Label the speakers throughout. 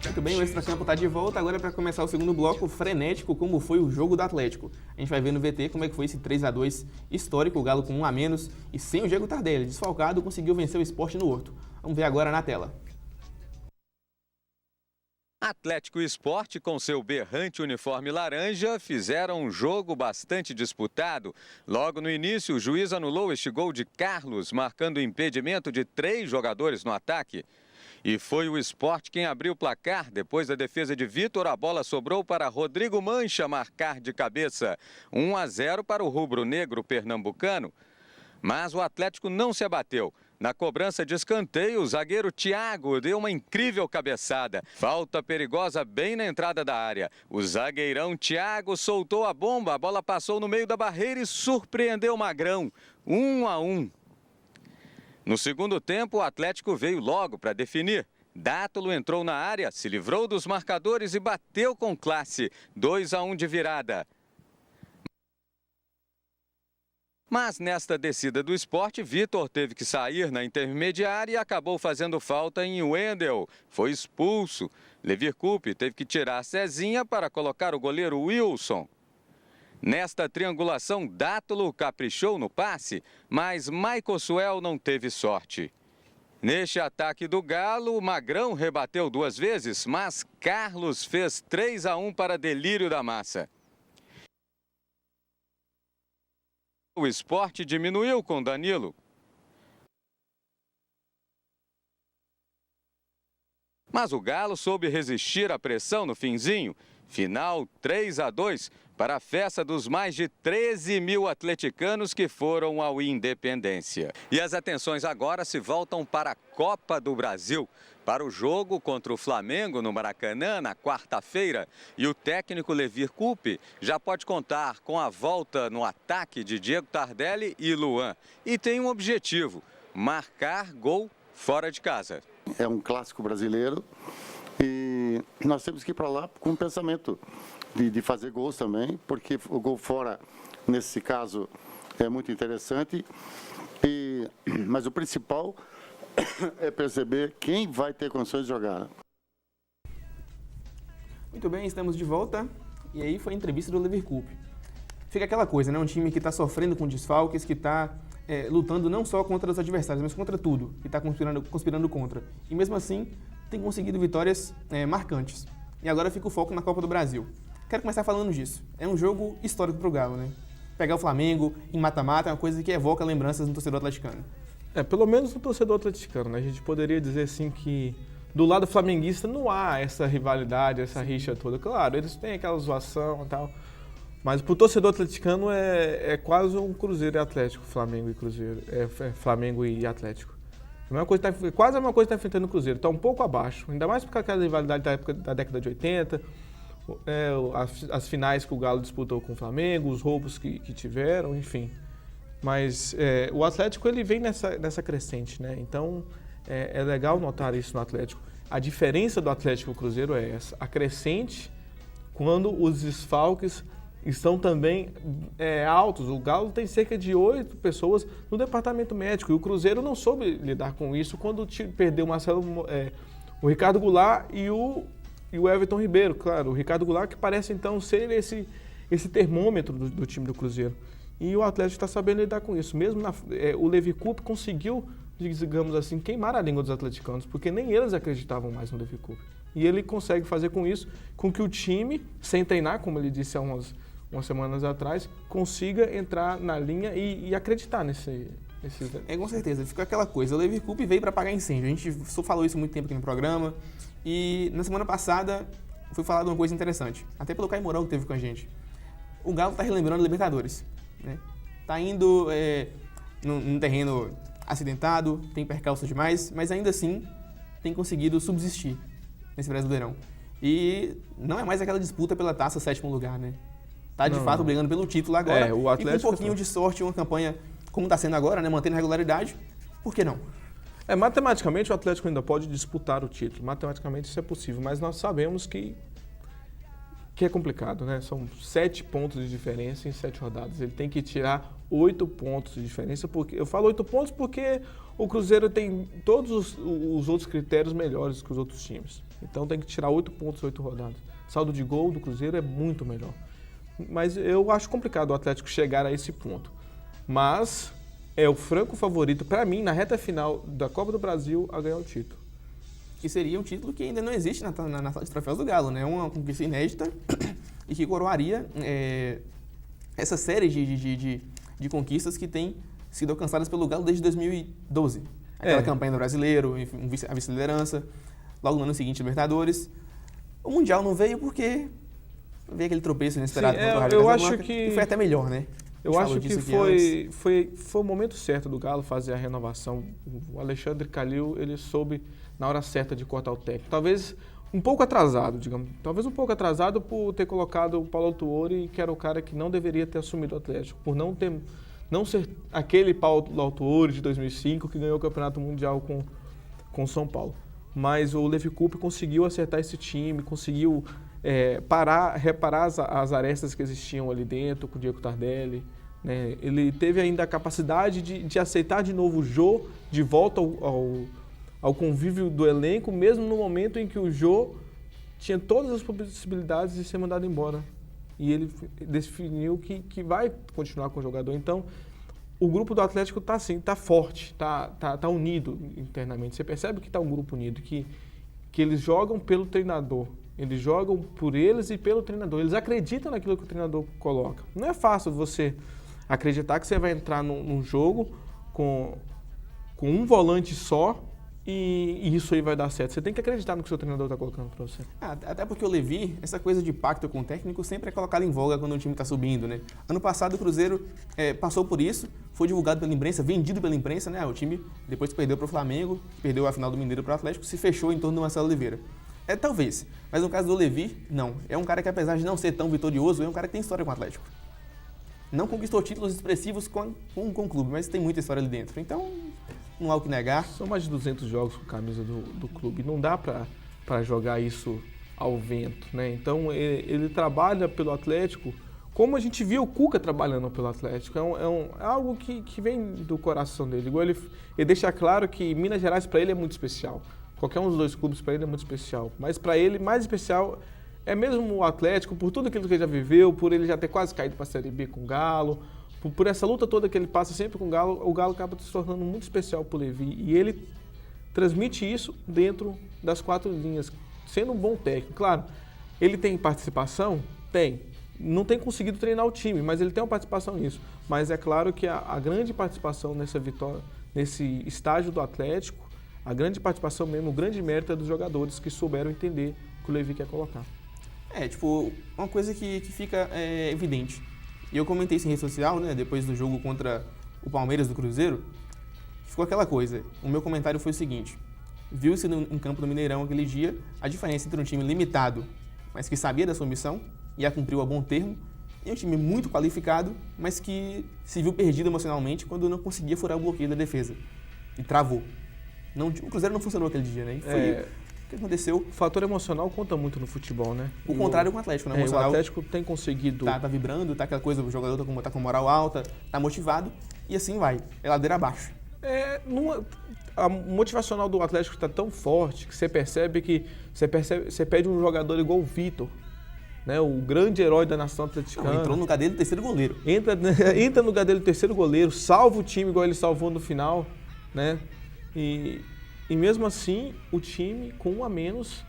Speaker 1: Muito bem, o Extracampo está de volta, agora para começar o segundo bloco, frenético, como foi o jogo do Atlético. A gente vai ver no VT como é que foi esse 3-2 histórico, o Galo com 1 a menos e sem o Diego Tardelli, desfalcado, conseguiu vencer o Sport no Horto. Vamos ver agora na tela.
Speaker 2: Atlético e Sport, com seu berrante uniforme laranja, fizeram um jogo bastante disputado. Logo no início, o juiz anulou este gol de Carlos, marcando o impedimento de 3 jogadores no ataque. E foi o Sport quem abriu o placar. Depois da defesa de Vitor, a bola sobrou para Rodrigo Mancha marcar de cabeça. 1 a 0 para o rubro-negro pernambucano. Mas o Atlético não se abateu. Na cobrança de escanteio, o zagueiro Thiago deu uma incrível cabeçada. Falta perigosa bem na entrada da área. O zagueirão Thiago soltou a bomba. A bola passou no meio da barreira e surpreendeu o Magrão. 1 a 1. No segundo tempo, o Atlético veio logo para definir. Dátulo entrou na área, se livrou dos marcadores e bateu com classe. 2 a 1 de virada. Mas nesta descida do Sport, Vitor teve que sair na intermediária e acabou fazendo falta em Wendel. Foi expulso. Levir Coupe teve que tirar Cezinha para colocar o goleiro Wilson. Nesta triangulação, Dátulo caprichou no passe, mas Michael Suel não teve sorte. Neste ataque do Galo, o Magrão rebateu 2 vezes, mas Carlos fez 3 a 1 para delírio da massa. O Sport diminuiu com Danilo. Mas o Galo soube resistir à pressão no finzinho. Final 3 a 2 para a festa dos mais de 13 mil atleticanos que foram ao Independência. E as atenções agora se voltam para a Copa do Brasil, para o jogo contra o Flamengo no Maracanã na quarta-feira. E o técnico Levir Coupe já pode contar com a volta no ataque de Diego Tardelli e Luan. E tem um objetivo: marcar gol fora de casa.
Speaker 3: É um clássico brasileiro e nós temos que ir para lá com um pensamento de fazer gols também, porque o gol fora, nesse caso, é muito interessante. Mas o principal é perceber quem vai ter condições de jogar.
Speaker 1: Muito bem, estamos de volta. E aí foi a entrevista do Levir Coupe. Fica aquela coisa, né? Um time que está sofrendo com desfalques, que está lutando não só contra os adversários, mas contra tudo, que está conspirando contra. E mesmo assim, tem conseguido vitórias marcantes. E agora fica o foco na Copa do Brasil. Quero começar falando disso. É um jogo histórico para o Galo, né? Pegar o Flamengo em mata-mata é uma coisa que evoca lembranças no torcedor atleticano.
Speaker 4: Pelo menos no torcedor atleticano, né? A gente poderia dizer assim que do lado flamenguista não há essa rivalidade, essa rixa toda. Claro, eles têm aquela zoação e tal, mas pro torcedor atleticano é quase um Cruzeiro e Atlético, Flamengo e Cruzeiro, Flamengo e Atlético. Quase a mesma coisa que está enfrentando o Cruzeiro, está um pouco abaixo, ainda mais por aquela rivalidade da década de 80, as finais que o Galo disputou com o Flamengo, os roubos que tiveram, enfim. Mas o Atlético ele vem nessa crescente, né? Então é legal notar isso no Atlético. A diferença do Atlético e o Cruzeiro é essa, a crescente quando os desfalques estão também altos. O Galo tem cerca de 8 pessoas no departamento médico e o Cruzeiro não soube lidar com isso quando perdeu o Ricardo Goulart e o Everton Ribeiro. Claro, o Ricardo Goulart que parece então ser esse termômetro do time do Cruzeiro. E o Atlético está sabendo lidar com isso. Mesmo o Levir Coupe conseguiu, digamos assim, queimar a língua dos atleticanos, porque nem eles acreditavam mais no Levir Coupe. E ele consegue fazer com isso, com que o time, sem treinar, como ele disse há umas semanas atrás, consiga entrar na linha e acreditar nesses...
Speaker 1: Com certeza. Ficou aquela coisa. O Levir Coupe veio para apagar incêndio. A gente só falou isso há muito tempo aqui no programa. E na semana passada foi falado uma coisa interessante. Até pelo Caio Mourão que teve com a gente. O Galo está relembrando a Libertadores. Né? Tá indo num terreno acidentado, tem percalços demais, mas ainda assim tem conseguido subsistir nesse Brasileirão. E não é mais aquela disputa pela taça 7º lugar, né? Tá de fato brigando pelo título agora.
Speaker 4: O Atlético
Speaker 1: e com um pouquinho de sorte, uma campanha como está sendo agora, né? Mantendo a regularidade, por que não?
Speaker 4: Matematicamente o Atlético ainda pode disputar o título, matematicamente isso é possível, mas nós sabemos que que é complicado, né? São 7 pontos de diferença em 7 rodadas. Ele tem que tirar 8 pontos de diferença, porque eu falo 8 pontos porque o Cruzeiro tem todos os outros critérios melhores que os outros times. Então tem que tirar 8 pontos em 8 rodadas. Saldo de gol do Cruzeiro é muito melhor. Mas eu acho complicado o Atlético chegar a esse ponto. Mas é o franco favorito, para mim, na reta final da Copa do Brasil, a ganhar o título.
Speaker 1: Que seria um título que ainda não existe na sala de troféus do Galo, né? Uma conquista inédita e que coroaria essa série de conquistas que tem sido alcançadas pelo Galo desde 2012. Aquela campanha do Brasileiro, enfim, a vice-liderança, logo no ano seguinte, Libertadores. O Mundial não veio porque veio aquele tropeço inesperado contra o Raio
Speaker 4: eu
Speaker 1: Casablanca,
Speaker 4: acho que
Speaker 1: e foi até melhor, né?
Speaker 4: Eu acho que foi o momento certo do Galo fazer a renovação. O Alexandre Calil, ele soube na hora certa de cortar o técnico. Talvez um pouco atrasado, digamos. Talvez um pouco atrasado por ter colocado o Paulo Autuori, que era o cara que não deveria ter assumido o Atlético, por não ser aquele Paulo Autuori de 2005 que ganhou o Campeonato Mundial com São Paulo. Mas o Levi Coupe conseguiu acertar esse time, conseguiu reparar as arestas que existiam ali dentro com o Diego Tardelli, né? Ele teve ainda a capacidade de aceitar de novo o Jô de volta ao convívio do elenco, mesmo no momento em que o Jô tinha todas as possibilidades de ser mandado embora. E ele definiu que vai continuar com o jogador. Então, o grupo do Atlético está assim, está forte, está unido internamente. Você percebe que está um grupo unido, que eles jogam pelo treinador. Eles jogam por eles e pelo treinador. Eles acreditam naquilo que o treinador coloca. Não é fácil você acreditar que você vai entrar num jogo com um volante só e isso aí vai dar certo. Você tem que acreditar no que o seu treinador está colocando para você.
Speaker 1: Até porque o Levi, essa coisa de pacto com o técnico sempre é colocada em voga quando o time está subindo, né? Ano passado o Cruzeiro passou por isso, foi divulgado pela imprensa, vendido pela imprensa, né? O time, depois que perdeu para o Flamengo, perdeu a final do Mineiro para o Atlético, se fechou em torno do Marcelo Oliveira. Talvez, mas no caso do Levi, não. É um cara que, apesar de não ser tão vitorioso, é um cara que tem história com o Atlético. Não conquistou títulos expressivos com o clube, mas tem muita história ali dentro. Então, não há o que negar.
Speaker 4: São mais de 200 jogos com a camisa do clube. Não dá para jogar isso ao vento, né? Então, ele trabalha pelo Atlético como a gente viu o Cuca trabalhando pelo Atlético. É algo que vem do coração dele. Igual ele deixa claro que Minas Gerais, para ele, é muito especial. Qualquer um dos dois clubes, para ele, é muito especial. Mas para ele, mais especial é mesmo o Atlético, por tudo aquilo que ele já viveu, por ele já ter quase caído para a Série B com o Galo, por essa luta toda que ele passa sempre com o Galo acaba se tornando muito especial para o Levi. E ele transmite isso dentro das 4 linhas, sendo um bom técnico. Claro, ele tem participação? Tem. Não tem conseguido treinar o time, mas ele tem uma participação nisso. Mas é claro que a grande participação nessa vitória, nesse estágio do Atlético, a grande participação mesmo, o grande mérito é dos jogadores que souberam entender o que o Levi quer colocar.
Speaker 1: Uma coisa que fica evidente. E eu comentei isso em rede social, né, depois do jogo contra o Palmeiras do Cruzeiro, ficou aquela coisa. O meu comentário foi o seguinte: viu-se em campo do Mineirão aquele dia a diferença entre um time limitado, mas que sabia da sua missão e a cumpriu a bom termo, e um time muito qualificado, mas que se viu perdido emocionalmente quando não conseguia furar o bloqueio da defesa. E travou. O Cruzeiro não funcionou aquele dia, né? E foi o que aconteceu.
Speaker 4: O fator emocional conta muito no futebol, né?
Speaker 1: O contrário com o Atlético, né?
Speaker 4: O Atlético tem conseguido...
Speaker 1: Tá vibrando, tá aquela coisa, o jogador tá com moral alta, tá motivado, e assim vai. É ladeira abaixo.
Speaker 4: A motivacional do Atlético está tão forte que você percebe que... Você pede um jogador igual o Vitor, né? O grande herói da nação atleticana.
Speaker 1: Entrou no lugar dele, terceiro goleiro.
Speaker 4: Entra no lugar dele, terceiro goleiro, salva o time igual ele salvou no final, né? E mesmo assim, o time, com 1 a menos,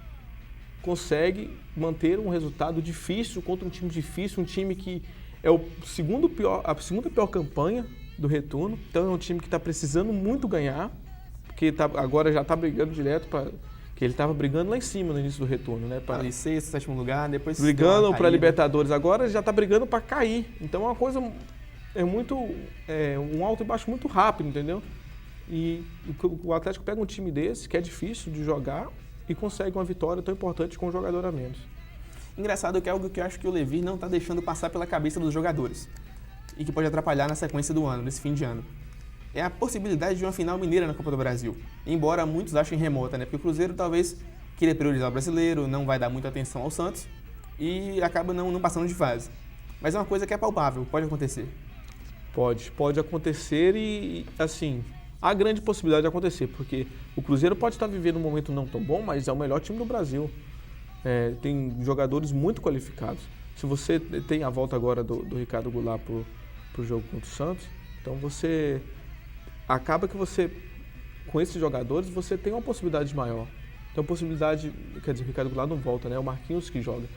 Speaker 4: consegue manter um resultado difícil contra um time difícil, um time que é a segunda pior campanha do retorno. Então é um time que está precisando muito ganhar, porque agora já está brigando direto que ele estava brigando lá em cima no início do retorno, né?
Speaker 1: Ali, 6º, 7º lugar, depois...
Speaker 4: Brigando para a Libertadores, agora já está brigando para cair. Então é uma coisa, um alto e baixo muito rápido, entendeu? E o Atlético pega um time desse, que é difícil de jogar, e consegue uma vitória tão importante com um jogador a menos.
Speaker 1: Engraçado que é algo que eu acho que o Levi não está deixando passar pela cabeça dos jogadores, e que pode atrapalhar na sequência do ano, nesse fim de ano. É a possibilidade de uma final mineira na Copa do Brasil, embora muitos achem remota, né? Porque o Cruzeiro talvez queira priorizar o brasileiro, não vai dar muita atenção ao Santos, e acaba não passando de fase. Mas é uma coisa que é palpável, pode acontecer.
Speaker 4: Pode acontecer e, assim, há grande possibilidade de acontecer, porque o Cruzeiro pode estar vivendo um momento não tão bom, mas é o melhor time do Brasil. Tem jogadores muito qualificados. Se você tem a volta agora do Ricardo Goulart para o jogo contra o Santos, então você acaba que você, com esses jogadores, você tem uma possibilidade maior. Tem uma possibilidade, quer dizer, o Ricardo Goulart não volta, né? É o Marquinhos que joga.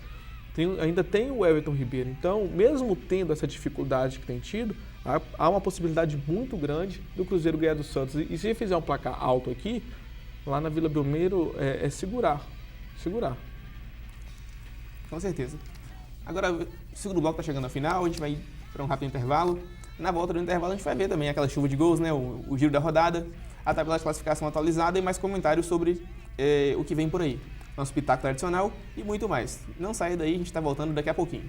Speaker 4: Ainda tem o Everton Ribeiro. Então, mesmo tendo essa dificuldade que tem tido, há uma possibilidade muito grande do Cruzeiro ganhar do Santos. E se fizer um placar alto aqui, lá na Vila Belmiro, é segurar.
Speaker 1: Com certeza. Agora, o segundo bloco está chegando ao final, a gente vai para um rápido intervalo. Na volta do intervalo a gente vai ver também aquela chuva de gols, né? O giro da rodada, a tabela de classificação atualizada e mais comentários sobre o que vem por aí. Nosso pitaco tradicional e muito mais. Não saia daí, a gente está voltando daqui a pouquinho.